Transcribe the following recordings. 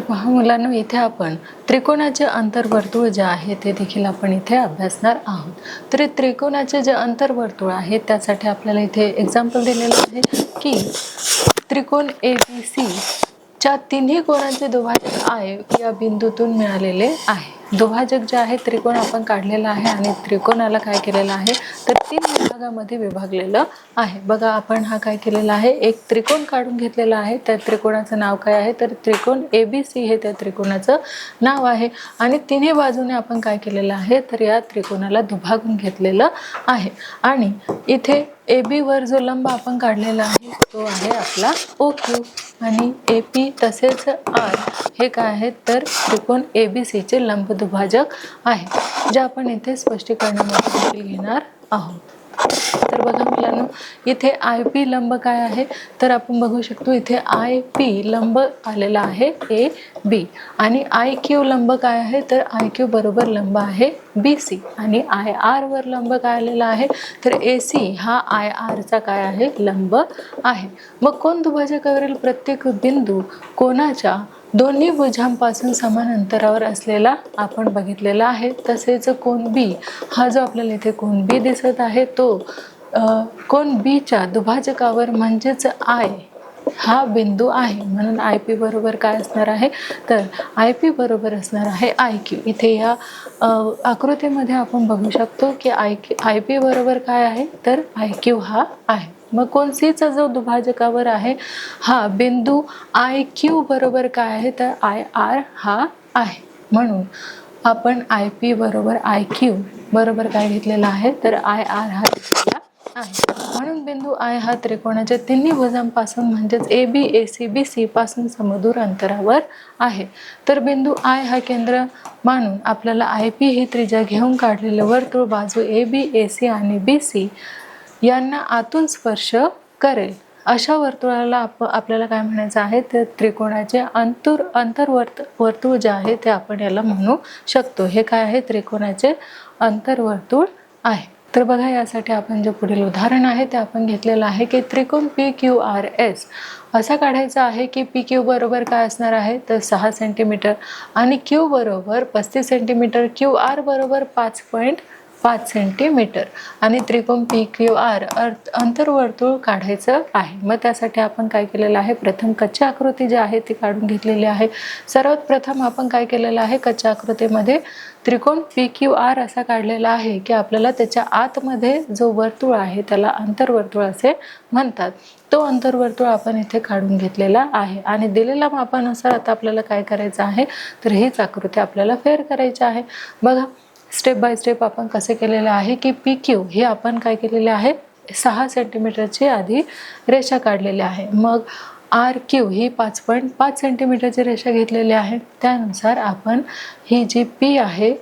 पहा मुलांनो, इथे आपण त्रिकोणाचे अंतर्वर्तुळ जे आहे ते देखील आपण इथे अभ्यासणार आहोत। तर त्रिकोणाचे जे अंतर्वर्तुळ आहे त्यासाठी आपल्याला इथे एक्झाम्पल दिलेले आहे की त्रिकोण ABC च्या तिन्ही कोणांचे दुभाजक I या बिंदूतून मिळालेले आहे। दुभाजक जे आहे त्रिकोण आपण काढलेला आहे आणि त्रिकोणाला काय केलेलं आहे तर तीन विभागामध्ये विभागलेलं आहे। बघा आपण हा काय केलेला आहे, एक त्रिकोण काढून घेतलेला आहे। त्या त्रिकोणाचं नाव काय आहे तर त्रिकोण ABC हे त्या त्रिकोणाचं नाव आहे आणि तिन्ही बाजूने आपण काय केलेलं आहे तर या त्रिकोणाला दुभागून घेतलेलं आहे। आणि इथे AB वर जो लंब आपण काढलेला आहे तो आहे आपला OQ आणि AP तसेच R हे काय आहेत तर त्रिकोण ABC चे लंब दुभाजक आहे, जे आपण इथे स्पष्टीकरणामध्ये देखील घेणार आहोत। तर बघा मुलांनो, इथे IP लंब काय आहे तर आपण बघू शकतो इथे IP लंब आलेला आहे AB आणि IQ लंब काय आहे तर IQ बरोबर लंब आहे BC आणि IR वर लंब काय आलेला आहे तर AC हा IR चा काय आहे लंब आहे। मग कोन दुभाजकावरील प्रत्येक बिंदू कोणाच्या दोन्ही भुजांपासून समान अंतरावर असलेला आपण बघितलेला आहे। तसेच कोन B हा जो आपल्याला इथे कोन B दिसत आहे तो कोन B च्या दुभाजकावर म्हणजेच I हा बिंदू आहे, म्हणून IP बरोबर काय असणार आहे तर IP बरोबर असणार आहे IQ। इथे या आकृतीमध्ये आपण बघू शकतो की IP बरोबर काय आहे तर IQ हा आहे। मग कोन C चा जो दुभाजकावर आहे हा बिंदू IQ बरोबर काय आहे तर IR हा आहे, म्हणून आपण IP बरोबर IQ बरोबर काय घेतलेला आहे तर IR हा घेतलेला आहे। म्हणून बिंदू I हा त्रिकोणाच्या तिन्ही भुजांपासून म्हणजेच AB AC BC पासून समदूर अंतरावर आहे। तर बिंदू I हा केंद्र मानून आपल्याला IP ही त्रिज्या घेऊन काढलेले वर्तुळ बाजू AB AC आणि BC यांना आतून स्पर्श करेल अशा वर्तुळाला आपल्याला काय म्हणायचं आहे तर त्रिकोणाचे अंतर्वर्तुळ जे आहे ते आपण याला म्हणू शकतो। हे काय आहे त्रिकोणाचे अंतर्वर्तुळ आहे। तर बघा, यासाठी आपण जे पुढील उदाहरण आहे ते आपण घेतलेलं आहे की त्रिकोण PQRS असा काढायचा आहे की PQ बरोबर काय असणार आहे तर 6 सेंटीमीटर आणि Q बरोबर 35 सेंटीमीटर, QR बरोबर 5.5 सेंटीमीटर आणि त्रिकोण PQR अंतर्वर्तुळ काढायचं आहे। मग त्यासाठी आपण काय केलेलं आहे, प्रथम कच्ची आकृती जी आहे ती काढून घेतलेली आहे। सर्वात प्रथम आपण काय केलेलं आहे, कच्च्या आकृतीमध्ये त्रिकोण PQR असा काढलेला आहे की आपल्याला त्याच्या आतमध्ये जो वर्तुळ आहे त्याला अंतर्वर्तुळ असे म्हणतात। तो अंतर्वर्तुळ आपण इथे काढून घेतलेला आहे आणि दिलेल्या मापानुसार आता आपल्याला काय करायचं आहे तर हीच आकृती आपल्याला फेर करायची आहे। बघा, स्टेप बाय स्टेप आपण कसे केलेले आहे की PQ हे आपण काय केलेले आहे 6 सेंटीमीटरची आधी रेषा काढलेली आहे। मग RQ ही 5.5 सेंटीमीटरची रेषा घेतलेली आहे। त्यानुसार आपण ही जी P आहे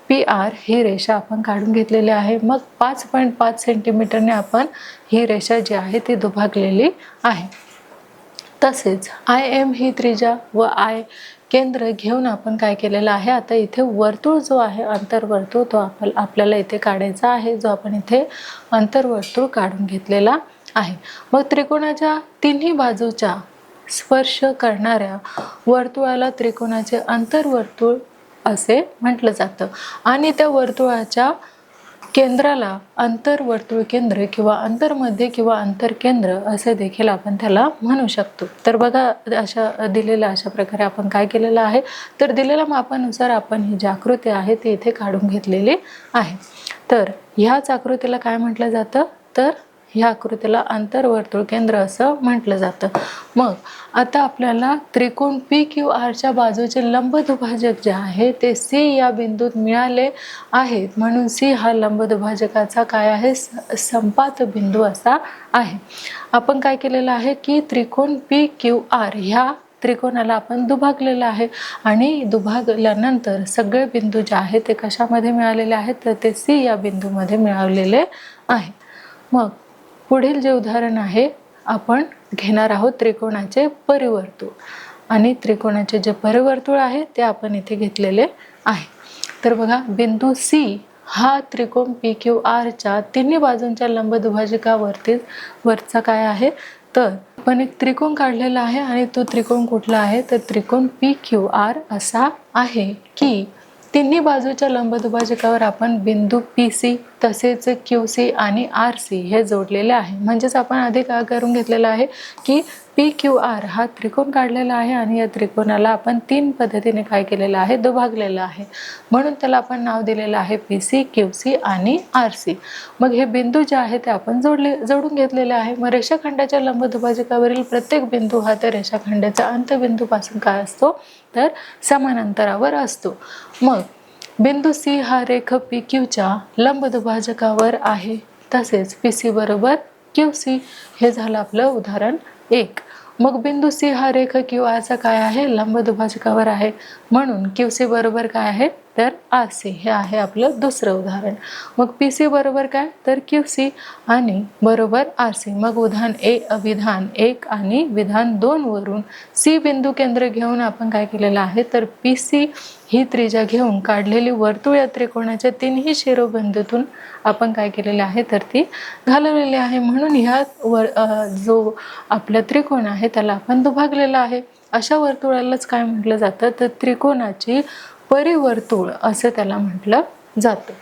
PR ही रेषा आपण काढून घेतलेली आहे। मग 5.5 सेंटीमीटरने आपण ही रेषा जी आहे ती दुभागलेली आहे। तसेच IM ही त्रिज्या व I केंद्र घेऊन आपण काय केलेलं आहे, आता इथे वर्तुळ जो आहे अंतर्वर्तुळ तो आपल्याला इथे काढायचा आहे, जो आपण इथे अंतर्वर्तुळ काढून घेतलेला आहे। मग त्रिकोणाच्या तिन्ही बाजूच्या स्पर्श करणाऱ्या वर्तुळाला त्रिकोणाचे अंतर्वर्तुळ असे म्हटलं जातं आणि त्या वर्तुळाच्या केंद्राला अंतर्वर्तुळ केंद्र किंवा अंतर्मध्य किंवा अंतरकेंद्र असे देखील आपण त्याला म्हणू शकतो। तर बघा, अशा प्रकारे आपण काय केलेलं आहे तर दिलेल्या मापानुसार आपण ही जी आकृती आहे ती इथे काढून घेतलेली आहे। तर ह्याच आकृतीला काय म्हटलं जातं तर ह्या आकृतीला अंतर्वर्तुळ केंद्र असं म्हटलं जातं। मग आता आपल्याला त्रिकोण PQR च्या बाजूचे लंब दुभाजक जे आहे ते C या बिंदूत मिळाले आहेत, म्हणून C हा लंब दुभाजकाचा काय आहे संपात बिंदू असा आहे। आपण काय केलेलं आहे की त्रिकोण PQR ह्या त्रिकोणाला आपण दुभागलेलं आहे आणि दुभागल्यानंतर सगळे बिंदू जे आहेत ते कशामध्ये मिळालेले आहेत तर ते C या बिंदूमध्ये मिळालेले आहे। मग पुढील जे उदाहरण आहे आपण घेणार आहोत त्रिकोणाचे परिवर्तुळ आणि त्रिकोणाचे जे परिवर्तुळ आहे ते आपण इथे घेतलेले आहे। तर बघा, बिंदू C हा त्रिकोण PQR च्या तिन्ही बाजूंच्या लंब दुभाजकावरचा काय आहे तर आपण एक त्रिकोण काढलेला आहे आणि तो त्रिकोण कुठला आहे तर त्रिकोण PQR असा आहे की तिन्ही बाजूच्या लंबदुभाजकावर आपण बिंदू PC तसेच QC आणि RC हे जोडलेले आहे. म्हणजेच आपण आधी काय करून घेतलेलं आहे की PQR हा त्रिकोण काढलेला आहे आणि या त्रिकोणाला आपण 3 पद्धतीने काय केलेलं आहे दुभागलेलं आहे. म्हणून त्याला आपण नाव दिलेलं आहे PC, QC आणि RC. मग हे बिंदू जे आहे ते आपण जोडून घेतलेले आहे. मग रेषाखंडाच्या लंबदुभाजकावरील प्रत्येक बिंदू हा त्या रेषाखंडाच्या अंतबिंदूपासून काय असतो तर समान अंतरावर असतो. मग बिंदू C हा रेख PQच्या लंबदुभाजकावर आहे. तसेच PC बरोबर QC हे झालं आपलं उदाहरण 1. मग बिंदू C हा रेख QRचा काय आहे लंबदुभाजकावर आहे. म्हणून QC बरोबर काय आहे तर RC हे आहे आपलं दुसरं उदाहरण. मग PC बरोबर काय तर QC आणि बरोबर RC. मग विधान 1 आणि विधान 2 वरून C बिंदू केंद्र घेऊन आपण काय केलेलं आहे तर PC ही त्रिज्या घेऊन काढलेली वर्तुळ या त्रिकोणाच्या तिन्ही शिरोबिंदूतून आपण काय केलेले आहे तर ती घालवलेली आहे. म्हणून ह्या जो आपला त्रिकोण आहे त्याला आपण दुभागलेला आहे. अशा वर्तुळालाच काय म्हटलं जातं तर त्रिकोणाची परिवर्तुळ असं त्याला म्हटलं जातं.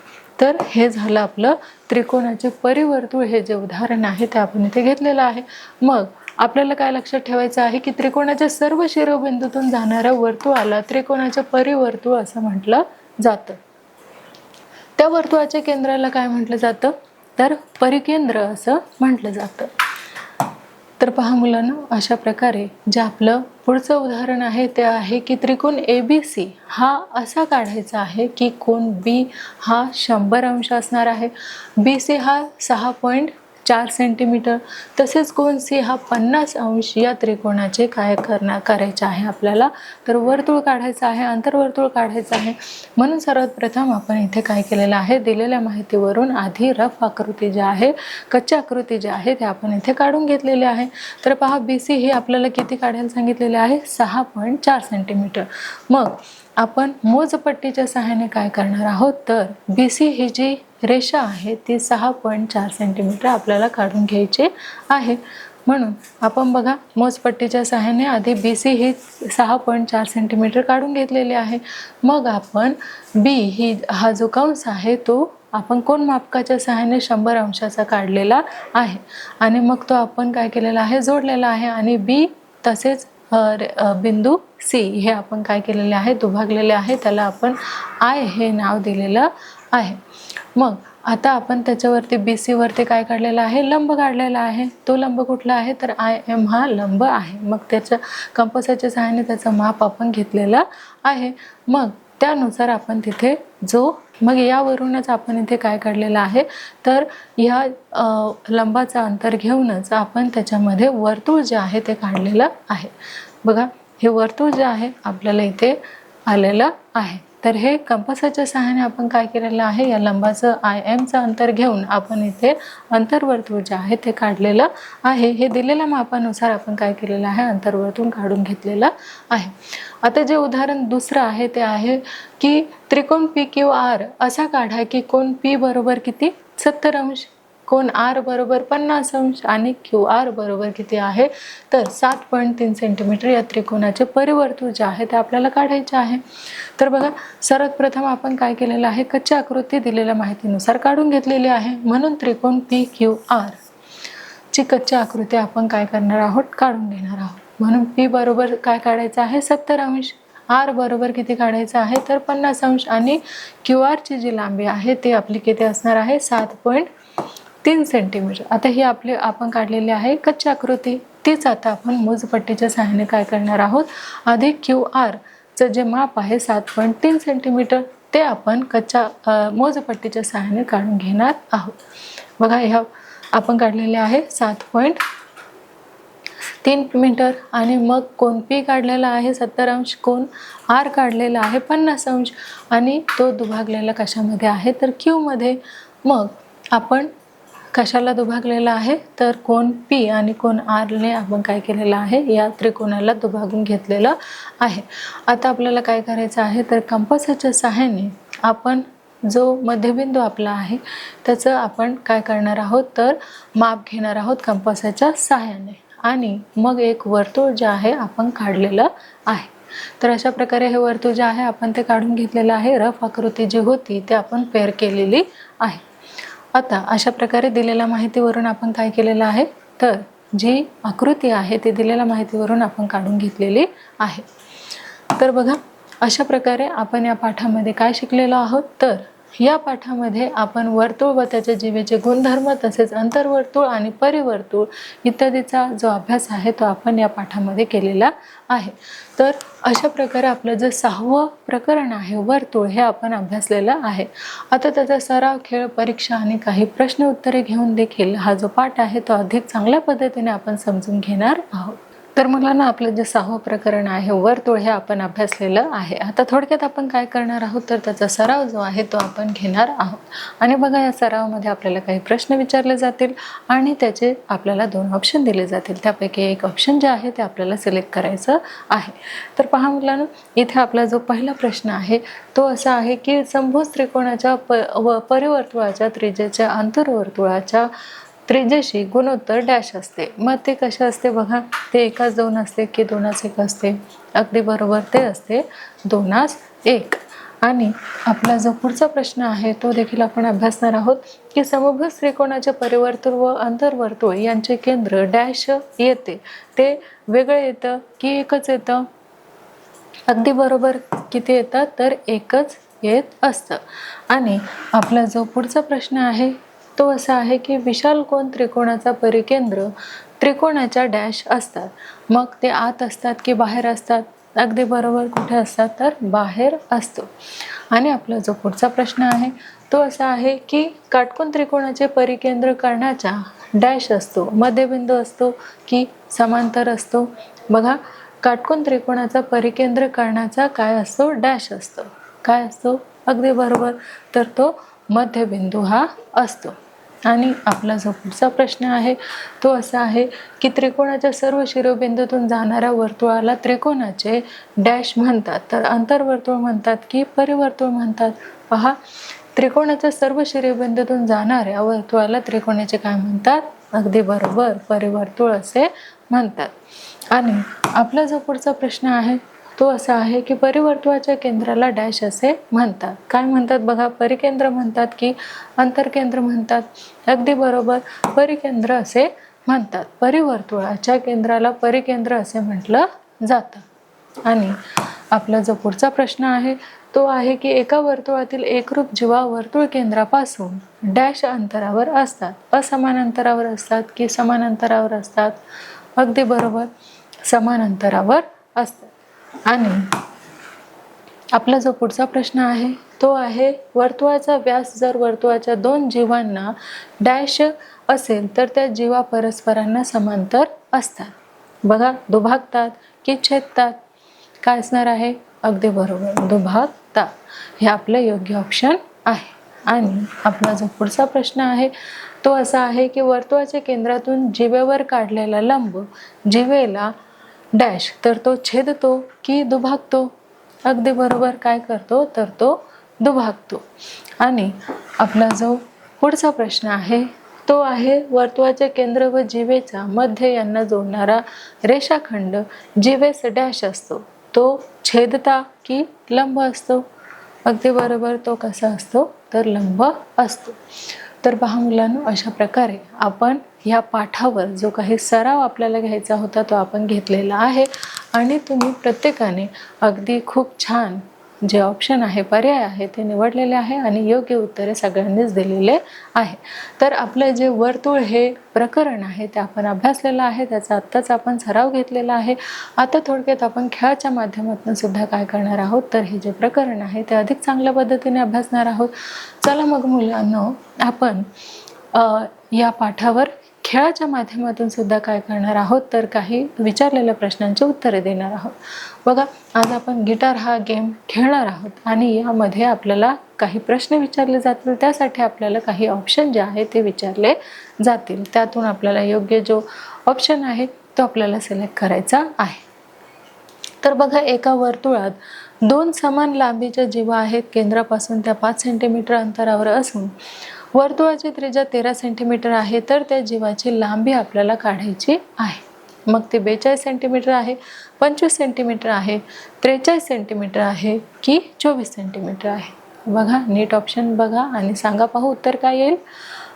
तर हे झालं आपलं त्रिकोणाचे परिवर्तुळ हे जे उदाहरण आहे ते आपण इथे घेतलेलं आहे. मग आपल्याला काय लक्षात ठेवायचं आहे की त्रिकोणाच्या सर्व शिरोबिंदूतून जाणाऱ्या वर्तुळाला त्रिकोणाचे परिवर्तुळ असं म्हटलं जातं. त्या वर्तुळाच्या केंद्राला काय म्हटलं जातं तर परिकेंद्र असं म्हटलं जातं. तर पहा मुलांनो, अशा प्रकारे जे आपलं पुढचं उदाहरण आहे ते आहे की त्रिकोण ABC हा असा काढायचा आहे की कोन B हा 100 अंश असणार आहे. BC हा 6.4 सेंटीमीटर तसेच कोन C हा 50 अंश या त्रिकोणाचे काय करायचे आहे आपल्याला तर वर्तुळ काढायचं आहे, अंतर्वर्तुळ काढायचं आहे. म्हणून सर्वात प्रथम आपण इथे काय केलेलं आहे दिलेल्या माहितीवरून आधी रफ आकृती जी आहे कच्ची आकृती जी आहे ते आपण इथे काढून घेतलेली आहे. तर पहा BC हे आपल्याला किती काढायला सांगितलेले आहे 6.4 सेंटीमीटर. मग आपण मोजपट्टीच्या सहाय्याने काय करणार आहोत तर BC ही जी रेषा आहे ती 6.4 सेंटीमीटर आपल्याला काढून घ्यायची आहे. म्हणून आपण बघा मोजपट्टीच्या सहाय्याने आधी BC ही 6.4 सेंटीमीटर काढून घेतलेली आहे. मग आपण B हा जो कंस आहे तो आपण कोन मापकाच्या सहाय्याने 100 अंशाचा काढलेला आहे आणि मग तो आपण काय केलेला आहे जोडलेला आहे आणि B तसेच बिंदू C हे आपण काय केलेले आहे दुभागलेले आहे. त्याला आपण I हे नाव दिलेलं आहे. मग आता आपण त्याच्यावरती BC वरती काय काढलेला आहे लंब काढलेला आहे. तो लंब कुठला आहे तर IM हा लंब आहे. मग त्याच्या कंपासाच्या सहाय्याने त्याचं माप आपण घेतलेलं आहे. मग त्यानुसार आपण तिथे मग यावरूनच आपण इथे काय काढलेलं आहे तर ह्या लंबाचा अंतर घेऊनच आपण त्याच्यामध्ये वर्तुळ जे आहे ते काढलेलं आहे. बघा हे वर्तुळ जे आहे आपल्याला इथे आलेलं आहे. तर हे कंपासाच्या सहाय्याने आपण काय केलेलं आहे या लंबाचं IMचं अंतर घेऊन आपण इथे अंतर्वर्तुळ जे आहे ते काढलेलं आहे. हे दिलेल्या मापानुसार आपण काय केलेलं आहे अंतर्वर्तुळ काढून घेतलेलं आहे. आता जे उदाहरण दुसरं आहे ते आहे की त्रिकोण PQR असा काढा की कोन P बरोबर किती 70 अंश, कोन R बरोबर 50 अंश आणि QR बरोबर किती आहे तर 7.3 सेंटीमीटर. या त्रिकोणाचे परिवर्तुळ जे आहे ते आपल्याला काढायचे आहे. तर बघा सर्वात प्रथम आपण काय केलेलं आहे कच्ची आकृती दिलेल्या माहितीनुसार काढून घेतलेली आहे. म्हणून त्रिकोण PQR ची कच्ची आकृती आपण काय करणार आहोत काढून घेणार आहोत. म्हणून P बरोबर काय काढायचं आहे 70 अंश, R बरोबर किती काढायचं आहे तर 50 अंश आणि QR ची जी लांबी आहे ती आपली किती असणार आहे 7.3 सेंटीमीटर. आता ही आपण काढलेली आहे कच्ची आकृती. तीच आता आपण मोजपट्टीच्या सहाय्याने काय करणार आहोत आधी QR चं जे माप आहे 7.3 सेंटीमीटर ते आपण कच्च्या मोजपट्टीच्या सहाय्याने काढून घेणार आहोत. बघा ह्या आपण काढलेले आहे 7.3 मीटर आणि मग कोन P काढलेला आहे 70 अंश, कोन R काढलेला आहे 50 अंश आणि तो दुभागलेला कशामध्ये आहे तर Q मध्ये. मग आपण कशाला दुभागलेला आहे तर कोन P आणि कोन R ने आपण काय केलेलं आहे या त्रिकोणाला दुभागून घेतलेलं आहे. आता आपल्याला काय करायचं आहे तर कंपासाच्या सहाय्याने आपण जो मध्यबिंदू आपला आहे त्याचं आपण काय करणार आहोत तर माप घेणार आहोत कंपासाच्या सहाय्याने आणि मग एक वर्तुळ जे आहे आपण काढलेलं आहे. तर अशा प्रकारे हे वर्तुळ जे आहे आपण ते काढून घेतलेलं आहे. रफ आकृती जी होती ते आपण पेअर केलेली आहे. आता अशा प्रकारे दिलेल्या माहितीवरून आपण काय केलेलं आहे, तर जी आकृती आहे ती दिलेल्या माहितीवरून आपण काढून घेतलेली आहे. तर बघा अशा प्रकारे आपण या पाठामध्ये काय शिकलेलो आहोत, तर या पाठामध्ये आपण वर्तुळ व त्याच्या जीवेचे गुणधर्म तसेच अंतर्वर्तुळ आणि परिवर्तुळ इत्यादीचा जो अभ्यास आहे तो आपण या पाठामध्ये केलेला आहे. तर अशा प्रकारे आपलं जे 6वं प्रकरण आहे वर्तुळ हे आपण अभ्यासलेलं आहे. आता त्याचा सराव, खेळ, परीक्षा आणि काही प्रश्न उत्तरे घेऊन देखील हा जो पाठ आहे तो अधिक चांगल्या पद्धतीने आपण समजून घेणार आहोत. तर मुलांना आपलं जे 6वं प्रकरण आहे वर्तुळ हे आपण अभ्यासलेलं आहे. आता थोडक्यात आपण काय करणार आहोत, तर त्याचा सराव जो आहे तो आपण घेणार आहोत. आणि बघा या सरावामध्ये आपल्याला काही प्रश्न विचारले जातील आणि त्याचे आपल्याला 2 ऑप्शन दिले जातील. त्यापैकी एक ऑप्शन जे आहे ते आपल्याला सिलेक्ट करायचं आहे. तर पहा मुलांनो, इथे आपला जो पहिला प्रश्न आहे तो असा आहे की समभुज त्रिकोणाच्या परिवर्तुळाच्या त्रिज्येच्या अंतर्वर्तुळाच्या त्रिज्येशी गुणोत्तर डॅश असते. मग ते कशा असते बघा, ते 1:2 असते की 2:1 असते? अगदी बरोबर, ते असते 2:1. आणि आपला जो पुढचा प्रश्न आहे तो देखील आपण अभ्यासणार आहोत की समभुज त्रिकोणाचे परिवर्तुळ व अंतर्वर्तुळ यांचे केंद्र डॅश येते, ते वेगळं येतं की एकच येतं? अगदी बरोबर, किती येतात, तर एकच येत असतं. आणि आपला जो पुढचा प्रश्न आहे तो असा आहे की विशाल कोन त्रिकोणाचा परिकेंद्र त्रिकोणाच्या डॅश असतात. मग ते आत असतात की बाहेर असतात? अगदी बरोबर, कुठे असतात, तर बाहेर असतो. आणि आपला जो पुढचा प्रश्न आहे तो असा आहे की काटकोन त्रिकोणाचे परिकेंद्र कर्णाच्या डॅश असतो, मध्यबिंदू असतो की समांतर असतो? बघा, काटकोन त्रिकोणाचा परिकेंद्र कर्णाचा काय असतो, डॅश असतो. काय असतो? अगदी बरोबर, तर तो मध्यबिंदू हा असतो. आणि आपला जो पुढचा प्रश्न आहे तो असा आहे की त्रिकोणाच्या सर्व शिरोबिंदूतून जाणाऱ्या वर्तुळाला त्रिकोणाचे डॅश म्हणतात, तर अंतर्वर्तुळ म्हणतात की परिवर्तुळ म्हणतात? पहा, त्रिकोणाच्या सर्व शिरोबिंदूतून जाणाऱ्या वर्तुळाला त्रिकोणाचे काय म्हणतात? अगदी बरोबर, परिवर्तुळ असे म्हणतात. आणि आपला जो पुढचा प्रश्न आहे तो असा आहे की परिवर्तुळाच्या केंद्राला डॅश असे म्हणतात. काय म्हणतात बघा, परिकेंद्र म्हणतात की अंतर्केंद्र म्हणतात? अगदी बरोबर, परिकेंद्र असे म्हणतात. परिवर्तुळाच्या केंद्राला परिकेंद्र असे म्हटलं जातं. आणि आपला जो पुढचा प्रश्न आहे तो आहे की एका वर्तुळातील एकरूप जीवा वर्तुळ केंद्रापासून डॅश अंतरावर असतात. असमान अंतरावर असतात की समान अंतरावर असतात? अगदी बरोबर, समान अंतरावर असतात. आणि आपला जो पुढचा प्रश्न आहे तो आहे वर्तुळाचा व्यास जर वर्तुळाच्या 2 जीवांना डॅश असेल तर त्या जीवा परस्परांना समांतर असतात. बघा, दुभागतात की छेदतात? काय असणार आहे? अगदी बरोबर, दुभागतात. हे आपलं योग्य ऑप्शन आहे. आणि आपला जो पुढचा प्रश्न आहे तो असा आहे की वर्तुळाच्या केंद्रातून जीवेवर काढलेला लंब जीवेला डॅश, तर तो छेदतो की दुभागतो? अगदी बरोबर, काय करतो, तर तो दुभागतो. आणि आपला जो पुढचा प्रश्न आहे तो आहे वर्तुळाचे केंद्र व जीवेचा मध्य यांना जोडणारा रेषाखंड जीवेस डॅश असतो, तो छेदता की लंब असतो? अगदी बरोबर, तो कसा असतो, तर लंब असतो. तर पहा मुलांनो, अशा प्रकारे आपण या पाठावर जो काही सराव आपल्याला घ्यायचा होता तो आपण घेतलेला आहे. आणि तुम्ही प्रत्येकाने अगदी खूप छान जे ऑप्शन आहे, पर्याय आहे ते निवडलेले आहे आणि योग्य उत्तरे सगळ्यांनीच दिलेले आहे. तर आपलं जे वर्तुळ हे प्रकरण आहे ते आपण अभ्यासलेलं आहे, त्याचा आत्ताच आपण सराव घेतलेला आहे. आता थोडक्यात आपण खेळाच्या माध्यमातून सुद्धा काय करणार आहोत, तर हे जे प्रकरण आहे ते अधिक चांगल्या पद्धतीने अभ्यासणार आहोत. चला मग मुलांनो, आपण या पाठावर खेळाच्या माध्यमातून सुद्धा काय करणार आहोत, तर काही विचारलेल्या प्रश्नांची उत्तरे देणार आहोत. बघा, आज आपण गिटार हा गेम खेळणार आहोत आणि यामध्ये आपल्याला काही प्रश्न विचारले जातील. त्यासाठी आपल्याला काही ऑप्शन जे आहे ते विचारले जातील. त्यातून आपल्याला योग्य जो ऑप्शन आहे तो आपल्याला सिलेक्ट करायचा आहे. तर बघा, एका वर्तुळात 2 समान लांबीच्या जीवा आहेत. केंद्रापासून त्या 5 सेंटीमीटर अंतरावर असून वर्तुळाची त्रिज्या 13 सेंटीमीटर आहे. तर त्या जीवाची लांबी आपल्याला काढायची आहे. मग ते 42 सेंटीमीटर आहे, 25 सेंटीमीटर आहे, 43 सेंटीमीटर आहे की 24 सेंटीमीटर आहे? बघा, नीट ऑप्शन बघा आणि सांगा पाहू उत्तर काय येईल.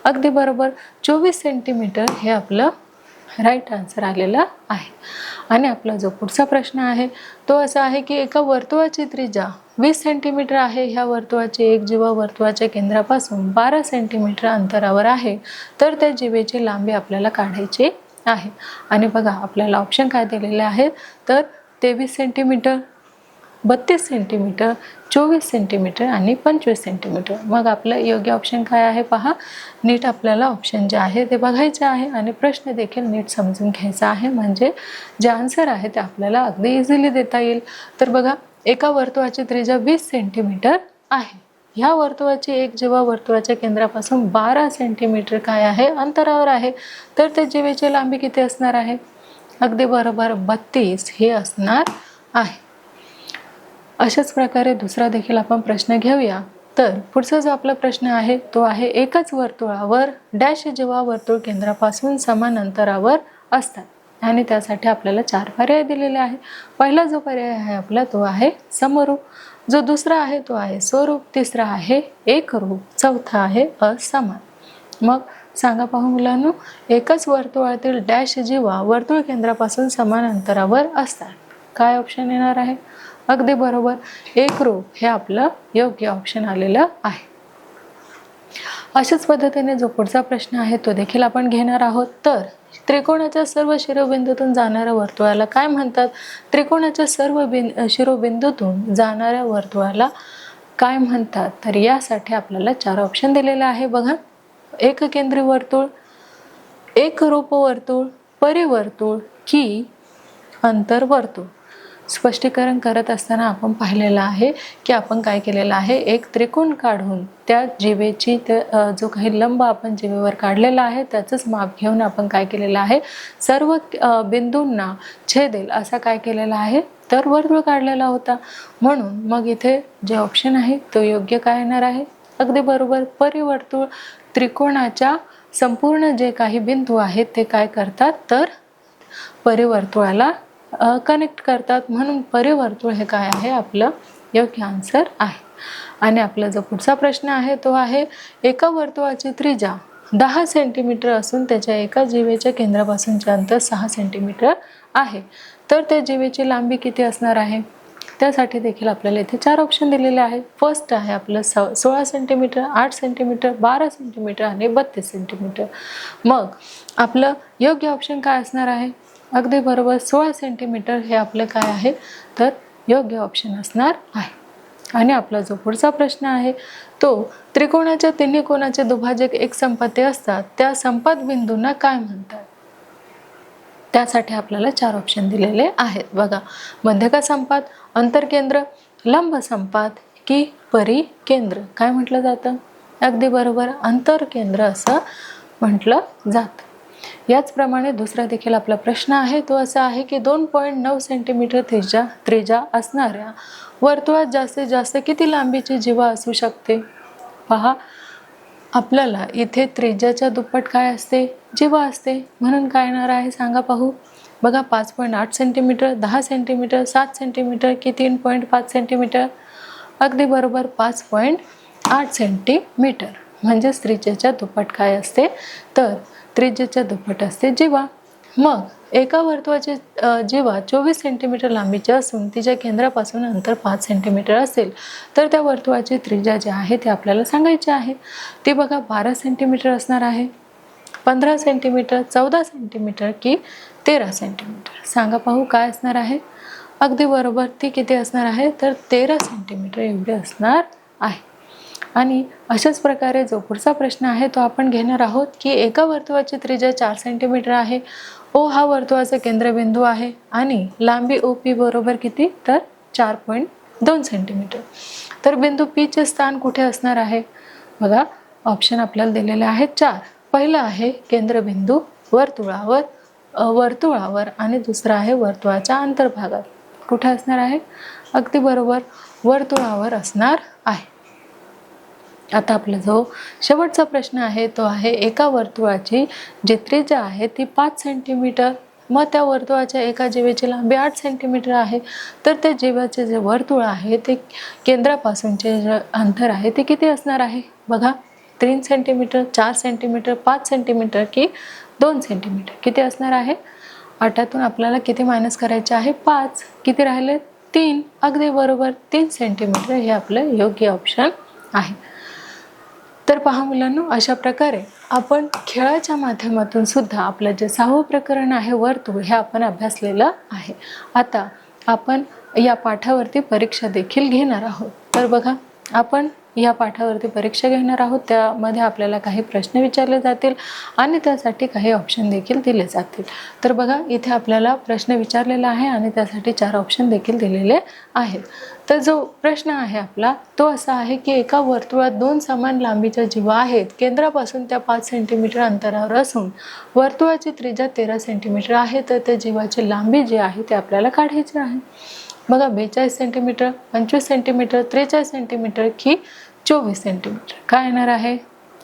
अगदी बरोबर, 24 सेंटीमीटर हे आपलं राईट आन्सर आलेला आहे. आणि आपला जो पुढचा प्रश्न आहे तो असा आहे की एका वर्तुळाची त्रिज्या 20 सेंटीमीटर आहे. ह्या वर्तुळाची एक जीवा वर्तुळाच्या केंद्रापासून 12 सेंटीमीटर अंतरावर आहे, तर त्या जीवेची लांबी आपल्याला काढायची आहे. आणि बघा, आपल्याला ऑप्शन काय दिलेले आहेत तर 23 सेंटीमीटर, 32 सेंटीमीटर, 24 सेंटीमीटर आणि 25 सेंटीमीटर. मग आपलं योग्य ऑप्शन काय आहे पहा. नीट आपल्याला ऑप्शन जे आहे ते बघायचे आहे आणि प्रश्न देखील नीट समजून घ्यायचा आहे, म्हणजे जे आन्सर आहे ते आपल्याला अगदी इझिली देता येईल. तर बघा, एका वर्तुळाची त्रिज्या 20 सेंटीमीटर आहे. ह्या वर्तुळाची एक जीवा वर्तुळाच्या केंद्रापासून 12 सेंटीमीटर काय आहे अंतरावर आहे, तर त्या जीवेची लांबी किती असणार आहे? अगदी बरोबर, 32 हे असणार आहे. अशाच प्रकारे दुसरा देखील आपण प्रश्न घेऊया. तर पुढचा जो आपला प्रश्न आहे तो आहे एकाच वर्तुळावर डॅश जीवा वर्तुळ केंद्रापासून समान अंतरावर असतात आणि त्यासाठी आपल्याला 4 पर्याय दिलेले आहे. पहिला जो पर्याय आहे आपला तो आहे समरूप, जो दुसरा आहे तो आहे स्वरूप, तिसरा आहे एकरूप, चौथा आहे असमान. मग सांगा पाहू मुलांनो, एकाच वर्तुळातील डॅश जीवा वर्तुळ केंद्रापासून समान अंतरावर असतात. काय ऑप्शन येणार आहे? अगदी बरोबर, एकरूप हे आपलं योग्य ऑप्शन आलेलं आहे. अशाच पद्धतीने जो पुढचा प्रश्न आहे तो देखील आपण घेणार आहोत. तर त्रिकोणाच्या सर्व शिरोबिंदूतून जाणाऱ्या वर्तुळाला काय म्हणतात? त्रिकोणाच्या सर्व शिरोबिंदूतून जाणाऱ्या वर्तुळाला काय म्हणतात? तर यासाठी आपल्याला 4 ऑप्शन दिलेले आहे. बघा, एककेंद्री वर्तुळ, एकरूप वर्तुळ, परिवर्तुळ की अंतर्वर्तुळ. स्पष्टीकरण करत असताना आपण पाहिलेलं आहे की आपण काय केलेलं आहे, एक त्रिकोण काढून त्या जीवेची जो काही लंब आपण जीवेवर काढलेला आहे त्याचंच माप घेऊन आपण काय केलेलं आहे, सर्व बिंदूंना छेदेल असा काय केलेला आहे तर वर्तुळ काढलेला होता. म्हणून मग इथे जे ऑप्शन आहे तो योग्य काय येणार आहे? अगदी बरोबर, परिवर्तुळ. त्रिकोणाच्या संपूर्ण जे काही बिंदू आहेत ते काय करतात तर परिवर्तुळाला कनेक्ट करतात, म्हणून परिवर्तुळ हे काय आहे आपलं योग्य आन्सर आहे. आणि आपला जो पुढचा प्रश्न आहे तो आहे एका वर्तुळाची त्रिज्या 10 सेंटीमीटर असून त्याच्या एका जीवेच्या केंद्रापासूनचे अंतर 6 सेंटीमीटर आहे, तर त्या जीवेची लांबी किती असणार आहे? त्यासाठी देखील आपल्याला इथे 4 ऑप्शन दिलेले आहेत. फर्स्ट आहे आपलं 16 सेंटीमीटर, 8 सेंटीमीटर, 12 सेंटीमीटर आणि 32 सेंटीमीटर. मग आपलं योग्य ऑप्शन काय असणार आहे? अगदी बरोबर, 16 सेंटीमीटर हे आपलं काय आहे तर योग्य ऑप्शन असणार आहे. आणि आपला जो पुढचा प्रश्न आहे तो त्रिकोणाच्या तिन्ही कोनाचे दुभाजक एक संपाती असतात, त्या संपात बिंदूंना काय म्हणतात? त्यासाठी आपल्याला 4 ऑप्शन दिलेले आहेत. बघा, मध्यका संपात, अंतरकेंद्र, लंब संपात की परिकेंद्र. काय म्हटलं जातं? अगदी बरोबर, अंतरकेंद्र असं म्हटलं जातं. याचप्रमाणे दुसरा देखील आपला प्रश्न आहे तो असा आहे की 2.9 सेंटीमीटर त्रिज्या असणाऱ्या वर्तुळात जास्तीत जास्त किती लांबीची जीवा असू शकते? पहा, आपल्याला इथे त्रिज्याच्या दुप्पट काय असते? जीवा असते. म्हणून काय येणार आहे सांगा पाहू. बघा, 5.8 सेंटीमीटर, 10 सेंटीमीटर, 7 सेंटीमीटर की 3.5 सेंटीमीटर? अगदी बरोबर, 5.8 सेंटीमीटर. म्हणजेच त्रिज्याच्या दुप्पट काय असते तर त्रिज्याच्या दुप्पट असते जीवा. मग एका वर्तुळाची जीवा 24 सेंटीमीटर लांबीची असून तिच्या केंद्रापासून अंतर 5 सेंटीमीटर असेल, तर त्या वर्तुळाची त्रिज्या जी आहे ती आपल्याला सांगायची आहे. ती बघा 12 सेंटीमीटर असणार आहे, 15 सेंटीमीटर, 14 सेंटीमीटर की 13 सेंटीमीटर? सांगा पाहू काय असणार आहे? अगदी बरोबर, ती किती असणार आहे तर 13 सेंटीमीटर एवढे असणार आहे. आणि अशाच प्रकारे जो पुढचा प्रश्न आहे तो आपण घेणार आहोत की एका वर्तुळाची त्रिज्या 4 सेंटीमीटर आहे. ओ हा वर्तुळाचा केंद्रबिंदू आहे आणि लांबी OP बरोबर किती तर 4.2 सेंटीमीटर. तर बिंदू P चे स्थान कुठे असणार आहे? बघा, ऑप्शन आपल्याला दिलेले आहेत 4. पहिला आहे केंद्रबिंदू वर्तुळावर आणि दुसरा आहे वर्तुळाच्या अंतर्भागात. कुठे असणार आहे? अगदी बरोबर, वर्तुळावर असणार आहे. आता आपला जो शेवटचा प्रश्न आहे तो आहे एका वर्तुळाची जी त्रिज्या आहे ती 5 सेंटीमीटर मग त्या वर्तुळाच्या एका जीवेची लांबी 8 सेंटीमीटर आहे. तर त्या जीवाचे जे वर्तुळ आहे ते केंद्रापासूनचे जे अंतर आहे ते किती असणार आहे? बघा, 3 सेंटीमीटर, 4 सेंटीमीटर, 5 सेंटीमीटर की 2 सेंटीमीटर किती असणार आहे? 8तून आपल्याला किती मायनस करायचे आहे? 5. किती राहिले? 3. अगदी बरोबर, 3 सेंटीमीटर हे आपलं योग्य ऑप्शन आहे. तर पहा मुलांनो, अशा प्रकारे आपण खेळाच्या माध्यमातून सुद्धा आपलं जे 6वं प्रकरण आहे वर्तुळ हे आपण अभ्यासलेलं आहे. आता आपण या पाठावरती परीक्षा देखील घेणार आहोत. तर बघा, आपण या पाठावरती परीक्षा घेणार आहोत. त्यामध्ये आपल्याला काही प्रश्न विचारले जातील आणि त्यासाठी काही ऑप्शन देखील दिले जातील. तर बघा, इथे आपल्याला प्रश्न विचारलेला आहे आणि त्यासाठी 4 ऑप्शन देखील दिलेले आहेत. तर जो प्रश्न आहे आपला तो असा आहे की एका वर्तुळात 2 समान लांबीच्या जीवा आहेत. केंद्रापासून त्या 5 सेंटीमीटर अंतरावर असून वर्तुळाची त्रिज्या 13 सेंटीमीटर आहे. तर त्या जीवाची लांबी जी आहे ते आपल्याला काढायची आहे. बघा, 42 सेंटीमीटर, 25 सेंटीमीटर, 43 सेंटीमीटर की 24 सेंटीमीटर काय येणार आहे?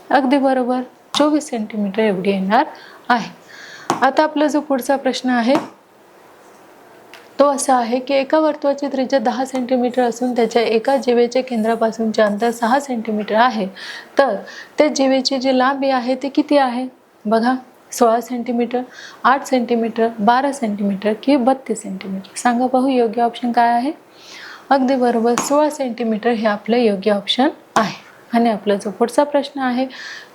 अगदी बरोबर, 24 सेंटीमीटर एवढी येणार आहे. आता आपला जो पुढचा प्रश्न आहे तो असा आहे की एका वर्तुळाची त्रिज्या 10 सेंटीमीटर असून त्याच्या एका जीवेचे केंद्रापासूनचे अंतर 6 सेंटीमीटर आहे. तर त्या जीवेची जी लांबी आहे ती किती आहे? बघा, 16 सेंटीमीटर, 8 सेंटीमीटर, 12 सेंटीमीटर की 32 सेंटीमीटर? सांगा पाहू, योग्य ऑप्शन काय आहे? अगदी बरोबर, 16 सेंटीमीटर हे आपलं योग्य ऑप्शन आहे. आणि आपला जो पुढचा प्रश्न आहे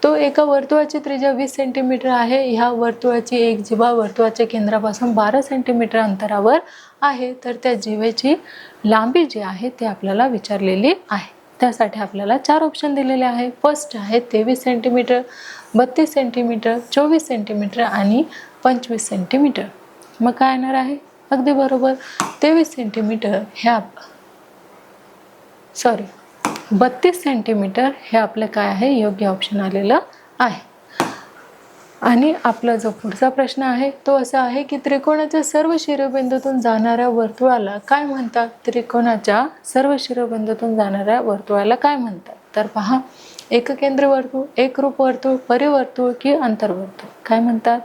तो एका वर्तुळाची त्रिज्या 20 सेंटीमीटर आहे. ह्या वर्तुळाची एक जीवा वर्तुळाच्या केंद्रापासून 12 सेंटीमीटर अंतरावर आहे. तर त्या जीवेची लांबी जी आहे ती आपल्याला विचारलेली आहे. त्यासाठी आपल्याला 4 ऑप्शन दिलेले आहे. फर्स्ट आहे 23 सेंटीमीटर, 32 सेंटीमीटर, 24 सेंटीमीटर आणि 25 सेंटीमीटर. मग काय येणार आहे? अगदी बरोबर, 23 सेंटीमीटर हे 32 सेंटीमीटर हे आपलं काय आहे? योग्य ऑप्शन आलेलं आहे. आणि आपला जो पुढचा प्रश्न आहे तो असा आहे की त्रिकोणाच्या सर्व शिरोबिंदूतून जाणाऱ्या वर्तुळाला काय म्हणतात? त्रिकोणाच्या सर्व शिरोबिंदूतून जाणाऱ्या वर्तुळाला काय म्हणतात? तर पहा, एककेंद्र वर्तुळ, एकरूप वर्तुळ, परिवर्तुळ की अंतर्वर्तुळ काय म्हणतात?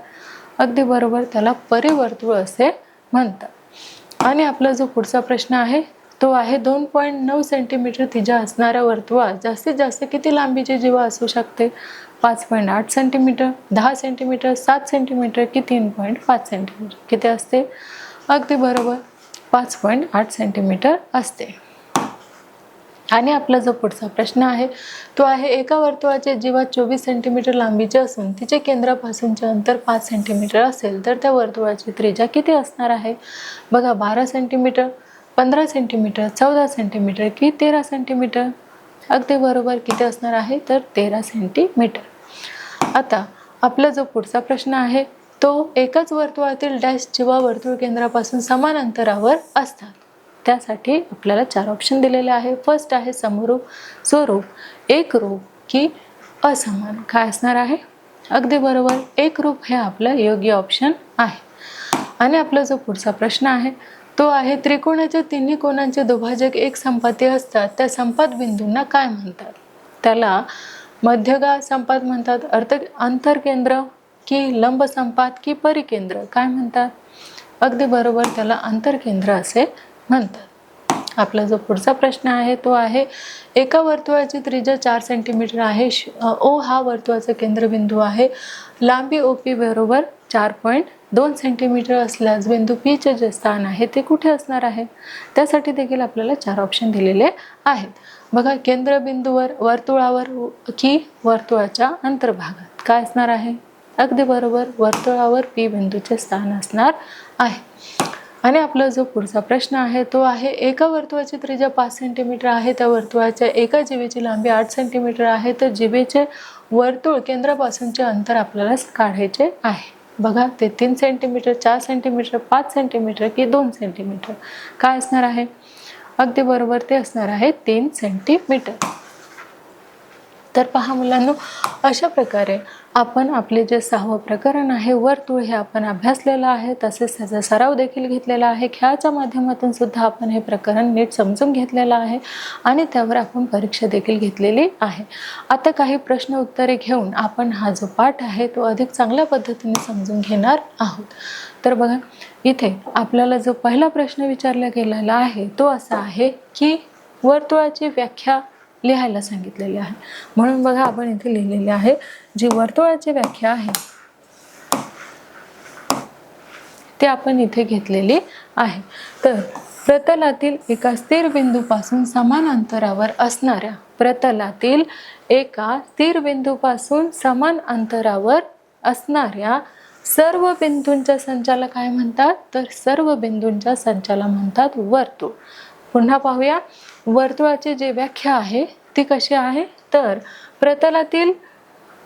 अगदी बरोबर, त्याला परिवर्तुळ असे म्हणतात. आणि आपला जो पुढचा प्रश्न आहे तो आहे 2.9 सेंटीमीटर त्रिज्या असणाऱ्या वर्तुळात जास्तीत जास्त किती लांबीची जीवा असू शकते? 5.8 सेंटीमीटर, 10 सेंटीमीटर, 7 सेंटीमीटर की 3.5 सेंटीमीटर किती असते? अगदी बरोबर, 5.8 सेंटीमीटर असते. आणि आपला जो पुढचा प्रश्न आहे तो आहे एका वर्तुळाचे जीवा 24 सेंटीमीटर लांबीचे असून तिचे केंद्रापासूनचे अंतर 5 सेंटीमीटर असेल तर त्या वर्तुळाची त्रिज्या किती असणार आहे? बघा, 12 सेंटीमीटर, 15 सेंटीमीटर, 14 सेंटीमीटर की 13 सेंटीमीटर? अगदी बरोबर, किती असणार आहे? तर 13 सेंटीमीटर. आता आपला जो पुढचा प्रश्न आहे तो एकाच वर्तुळातील डॅश जीवा वर्तुळ केंद्रापासून समान अंतरावर असतात. त्यासाठी आपल्याला 4 ऑप्शन दिलेले आहे. फर्स्ट आहे समरूप, स्वरूप, एकरूप की असमान काय असणार आहे? अगदी बरोबर, एकरूप हे आपलं योग्य ऑप्शन आहे. आणि आपला जो पुढचा प्रश्न आहे तो आहे त्रिकोणाच्या तिन्ही कोणांचे दुभाजक एक संपाती असतात त्या संपात बिंदूंना काय म्हणतात? त्याला मध्यगा संपात म्हणतात, अंतरकेंद्र की लंब संपात की परिकेंद्र काय म्हणतात? अगदी बरोबर, त्याला अंतरकेंद्र असे म्हणतात. आपला जो पुढचा प्रश्न आहे तो आहे एका वर्तुळाची त्रिज्या 4 सेंटीमीटर आहे. ओ हा वर्तुळाचा केंद्रबिंदू आहे. लांबी OP बरोबर 4.2 सेंटीमीटर असल्यास बिंदू P चे जे स्थान आहे ते कुठे असणार आहे? त्यासाठी देखील आपल्याला 4 ऑप्शन दिलेले आहेत. बघा, केंद्रबिंदूवर, वर्तुळावर की वर्तुळाच्या अंतर्भागात काय असणार आहे? अगदी बरोबर, वर्तुळावर P बिंदूचे स्थान असणार आहे. आणि आपला जो पुढचा प्रश्न आहे तो आहे एका वर्तुळाची त्रिज्या 5 सेंटीमीटर आहे. त्या वर्तुळाच्या एका जीवेची लांबी 8 सेंटीमीटर आहे. तर जीवेचे वर्तुळ केंद्रापासूनचे अंतर आपल्याला काढायचे आहे. बघा, ते 3 सेंटीमीटर, 4 सेंटीमीटर, 5 सेंटीमीटर की 2 सेंटीमीटर काय असणार आहे? अगदी बरोबर, ते असणार आहे 3 सेंटीमीटर. तर पहा मुलांनो, अशा प्रकारे आपण आपले जे 6वं प्रकरण आहे वर्तुळ हे आपण अभ्यासलेलं आहे, तसेच त्याचा सराव देखील घेतलेला आहे. खेळाच्या माध्यमातून सुद्धा आपण हे प्रकरण नीट समजून घेतलेलं आहे आणि त्यावर आपण परीक्षा देखील घेतलेली आहे. आता काही प्रश्न उत्तरे घेऊन आपण हा जो पाठ आहे तो अधिक चांगल्या पद्धतीने समजून घेणार आहोत. तर बघा, इथे आपल्याला जो पहिला प्रश्न विचारला गेलेला आहे तो असा आहे की वर्तुळाची व्याख्या लिहायला सांगितलेली आहे. म्हणून बघा, आपण इथे लिहिलेले आहे जी वर्तुळाची व्याख्या आहे ती आपण इथे घेतलेली आहे. तर प्रतलातील एका स्थिर बिंदूपासून समान अंतरावर असणाऱ्या प्रतलातील एका स्थिर बिंदूपासून समान अंतरावर असणाऱ्या सर्व बिंदूंच्या संचाला काय म्हणतात? तर सर्व बिंदूंच्या संचाला म्हणतात वर्तुळ. पुन्हा पाहूया, वर्तुळाची जी व्याख्या आहे ती कशी आहे? तर प्रतलातील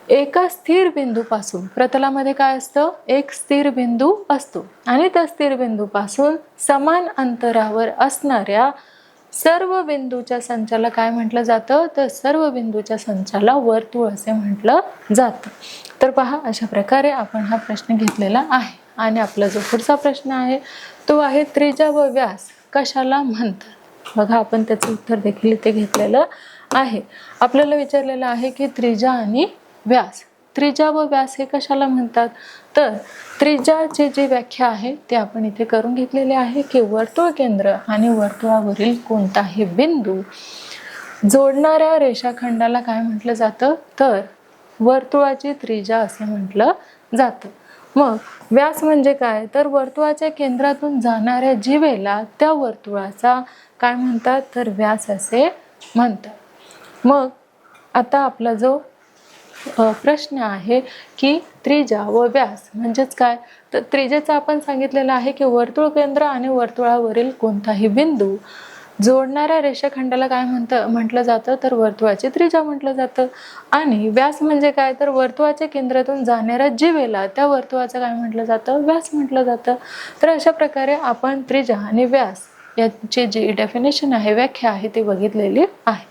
एका स्थिर बिंदूपासून, प्रतलामध्ये काय असतं? एक स्थिर बिंदू असतो आणि त्या स्थिर बिंदूपासून समान अंतरावर असणाऱ्या सर्व बिंदूच्या संचाला काय म्हटलं जातं? तर सर्व बिंदूच्या संचाला वर्तुळ असे म्हटलं जातं. तर पहा, अशा प्रकारे आपण हा प्रश्न घेतलेला आहे. आणि आपला जो पुढचा प्रश्न आहे तो आहे त्रिज्या व व्यास कशाला म्हणतात? बघा, आपण त्याचं उत्तर देखील इथे घेतलेलं आहे. आपल्याला विचारलेलं आहे की त्रिज्या आणि व्यास, त्रिज्या व व्यास हे कशाला म्हणतात? तर त्रिज्याची जी व्याख्या आहे ती आपण इथे करून घेतलेली आहे की वर्तुळ केंद्र आणि वर्तुळावरील कोणताही बिंदू जोडणाऱ्या रेषाखंडाला काय म्हटलं जातं? तर वर्तुळाची त्रिज्या असे म्हटलं जातं. मग व्यास म्हणजे काय? तर वर्तुळाच्या केंद्रातून जाणाऱ्या जीवेला त्या वर्तुळाचा काय म्हणतात? तर व्यास असे म्हणतात. मग आता आपला जो प्रश्न आहे की त्रिज्या व व्यास म्हणजेच काय? तर त्रिज्याचं आपण सांगितलेलं आहे की वर्तुळ केंद्र आणि वर्तुळावरील कोणताही बिंदू जोडणाऱ्या रेषाखंडाला काय म्हटलं जातं? तर वर्तुळाची त्रिज्या म्हटलं जातं. आणि व्यास म्हणजे काय? तर वर्तुळाच्या केंद्रातून जाणाऱ्या जीवेला त्या वर्तुळाचं काय म्हटलं जातं? व्यास म्हटलं जातं. तर अशा प्रकारे आपण त्रिज्या आणि व्यास याची जी डेफिनेशन आहे, व्याख्या आहे, ती बघितलेली आहे.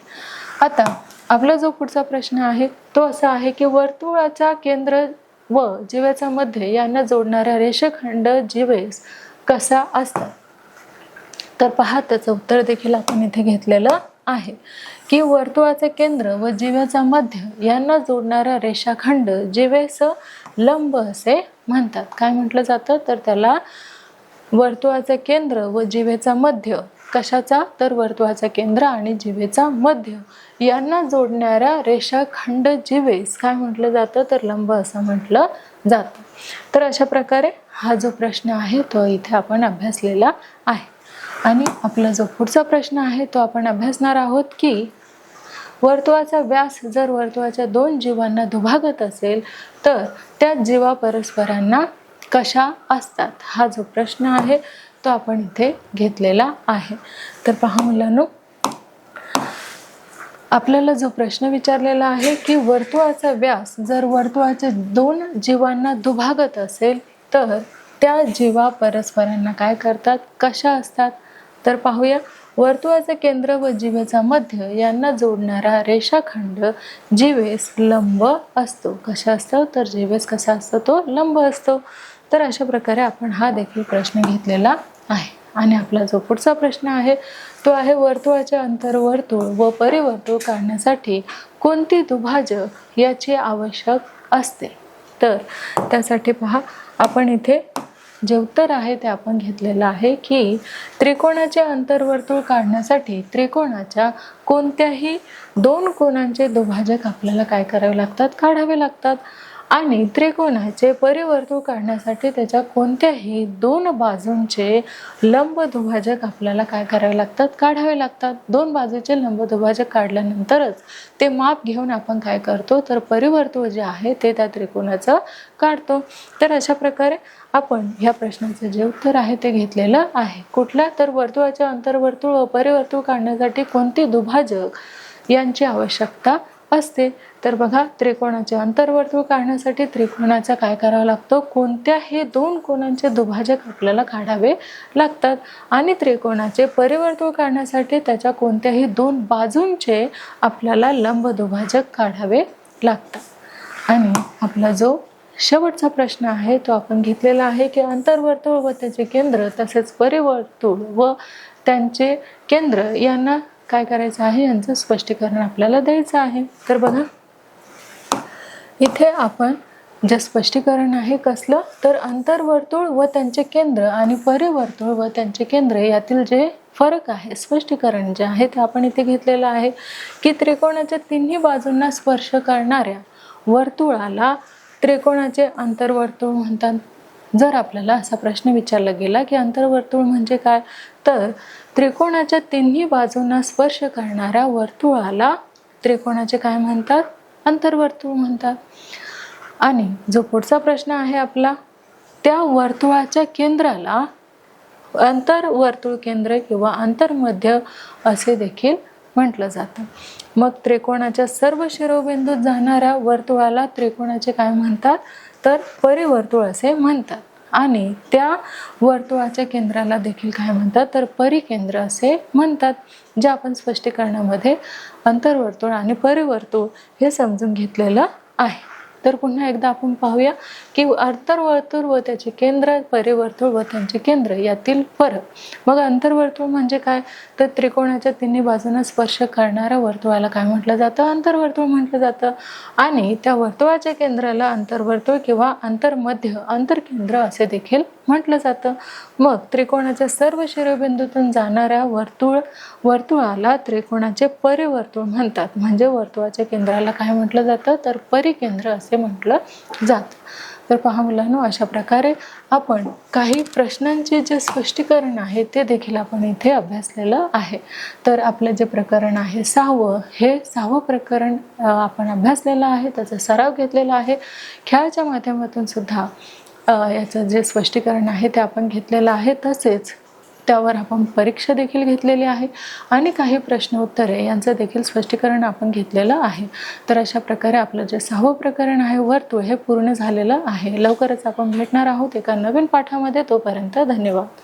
आता आपला जो पुढचा प्रश्न आहे तो असा आहे की वर्तुळाचा केंद्र व जीवेचा मध्य यांना जोडणाऱ्या रेषाखंड जीवेस कसा असतात? तर पहा, त्याचं उत्तर देखील आपण इथे घेतलेलं आहे की वर्तुळाचे केंद्र व जीवेचा मध्य यांना जोडणारा रेषाखंड जीवेस लंब असे म्हणतात. काय म्हटलं जातं? तर त्याला वर्तुळाचे केंद्र व जीवेचा मध्य कशाचा? तर वर्तुळाचा केंद्र आणि जीवेचा मध्य यांना जोडणाऱ्या रेषाखंड जीवेस काय म्हटलं जातं? तर लंब असं म्हटलं जातं. तर अशा प्रकारे हा जो प्रश्न आहे तो इथे आपण अभ्यासलेला आहे. आणि आपला जो पुढचा प्रश्न आहे तो आपण अभ्यासणार आहोत की वर्तुळाचा व्यास जर वर्तुळाच्या 2 जीवांना दुभागत असेल तर त्या जीवा परस्परांना कशा असतात? हा जो प्रश्न आहे तो आपण इथे घेतलेला आहे. तर पहा मुलांनो, आपल्याला जो प्रश्न विचारलेला आहे की वर्तुळाचा व्यास जर वर्तुळाच्या 2 जीवांना दुभागत असेल तर त्या जीवा परस्परांना काय करतात? कशा असतात? तर पाहूया, वर्तुळाचे केंद्र व जीवेचा मध्य यांना जोडणारा रेषाखंड जीवेस लंब असतो. कशा असतो? तर जीवेस कसा असतो? तो लंब असतो. तर अशा प्रकारे आपण हा देखील प्रश्न घेतलेला आहे. आणि आपला जो पुढचा प्रश्न आहे तो आहे वर्तुळाचे अंतर्वर्तुळ व परिवर्तुळ काढण्यासाठी कोणती दुभाजक याची आवश्यक असते? तर त्यासाठी पहा, आपण इथे जे उत्तर आहे ते आपण घेतलेलं आहे की त्रिकोणाचे अंतर्वर्तुळ काढण्यासाठी त्रिकोणाच्या कोणत्याही 2 कोनांचे दुभाजक आपल्याला काय करावे लागतात? काढावे लागतात. आणि त्रिकोणाचे परिवर्तुळ काढण्यासाठी त्याच्या कोणत्याही 2 बाजूंचे लंब दुभाजक आपल्याला काय करावे लागतात? काढावे लागतात. 2 बाजूचे लंब दुभाजक काढल्यानंतरच ते माप घेऊन आपण काय करतो? तर परिवर्तुळ जे आहे ते त्या त्रिकोणाचं काढतो. तर अशा प्रकारे आपण ह्या प्रश्नाचं जे उत्तर आहे ते घेतलेलं आहे. कुठल्या? तर वर्तुळाचे अंतर्वर्तुळ व परिवर्तुळ काढण्यासाठी कोणती दुभाजक यांची आवश्यकता असते? तर बघा, त्रिकोणाचे अंतर्वर्तुळ काढण्यासाठी त्रिकोणाचा काय करावं लागतं, कोणत्याही दोन कोनांचे दुभाजक आपल्याला काढावे लागतात आणि त्रिकोणाचे परिवर्तुळ काढण्यासाठी त्याच्या कोणत्याही दोन बाजूंचे आपल्याला लंब दुभाजक काढावे लागतात। आणि आपला जो शेवटचा प्रश्न आहे तो आपण घेतलेला आहे की अंतर्वर्तुळ व त्याचे केंद्र तसेच परिवर्तुळ व त्यांचे केंद्र यांना काय करायचं आहे, यांचं स्पष्टीकरण आपल्याला द्यायचं आहे। तर बघा, इथे आपण जे स्पष्टीकरण आहे कसलं, तर अंतर्वर्तुळ व त्यांचे केंद्र आणि परिवर्तुळ व त्यांचे केंद्र यातील जे फरक आहे, स्पष्टीकरण जे आहे ते आपण इथे घेतलेलं आहे की त्रिकोणाच्या तिन्ही बाजूंना स्पर्श करणाऱ्या वर्तुळाला त्रिकोणाचे अंतर्वर्तुळ म्हणतात। जर आपल्याला असा प्रश्न विचारला गेला की अंतर्वर्तुळ म्हणजे काय, तर त्रिकोणाच्या तिन्ही बाजूंना स्पर्श करणाऱ्या वर्तुळाला त्रिकोणाचे काय म्हणतात, अंतर्वर्तुळ म्हणतात। आणि जो पुढचा प्रश्न आहे आपला, त्या वर्तुळाच्या केंद्राला अंतर्वर्तुळ केंद्र किंवा अंतर्मध्य असे देखील म्हटलं जातं। मग त्रिकोणाच्या सर्व शिरोबिंदूत जाणाऱ्या वर्तुळाला त्रिकोणाचे काय म्हणतात, तर परिवर्तुळ असे म्हणतात। आणि त्या वर्तुळाच्या केंद्राला देखील काय म्हणतात, तर परिकेंद्र असे म्हणतात। जे आपण स्पष्टीकरणामध्ये अंतर्वर्तुळ आणि परिवर्तुळ हे समजून घेतलेलं आहे। तर पुन्हा एकदा आपण पाहूया की अंतर्वर्तुळ व त्याचे केंद्र, परिवर्तुळ व त्यांचे केंद्र यातील फरक। मग अंतर्वर्तुळ म्हणजे काय, तर त्रिकोणाच्या तिन्ही बाजूंना स्पर्श करणाऱ्या वर्तुळाला काय म्हटलं जातं, अंतर्वर्तुळ म्हटलं जातं। आणि त्या वर्तुळाच्या केंद्राला अंतर्वर्तुळ किंवा अंतर्मध्य, अंतर्केंद्र असे देखील म्हटलं जातं। मग त्रिकोणाच्या सर्व शिरोबिंदूतून जाणाऱ्या वर्तुळाला त्रिकोणाचे परिवर्तुळ म्हणतात, म्हणजे वर्तुळाच्या केंद्राला काय म्हटलं जातं, तर परिकेंद्र असे म्हटलं जातं। तर पहा मुलांनो, अशा प्रकारे आपण काही प्रश्नांचे जे स्पष्टीकरण आहे ते देखील आपण इथे अभ्यासलेलं आहे। तर आपलं जे प्रकरण आहे 6वं, हे 6वं प्रकरण आपण अभ्यासलेलं आहे, त्याचा सराव घेतलेला आहे। खेळाच्या माध्यमातून सुद्धा याचं जे स्पष्टीकरण आहे ते आपण घेतलेलं आहे, तसेच त्यावर आपण परीक्षा देखील घेतलेली आहे आणि काही प्रश्न उत्तरे यांचं देखील स्पष्टीकरण आपण घेतलेलं आहे। तर अशा प्रकारे आपलं जे 6वं प्रकरण आहे वर्तुळ हे पूर्ण झालेलं आहे। लवकरच आपण भेटणार आहोत एका नवीन पाठामध्ये, तोपर्यंत धन्यवाद।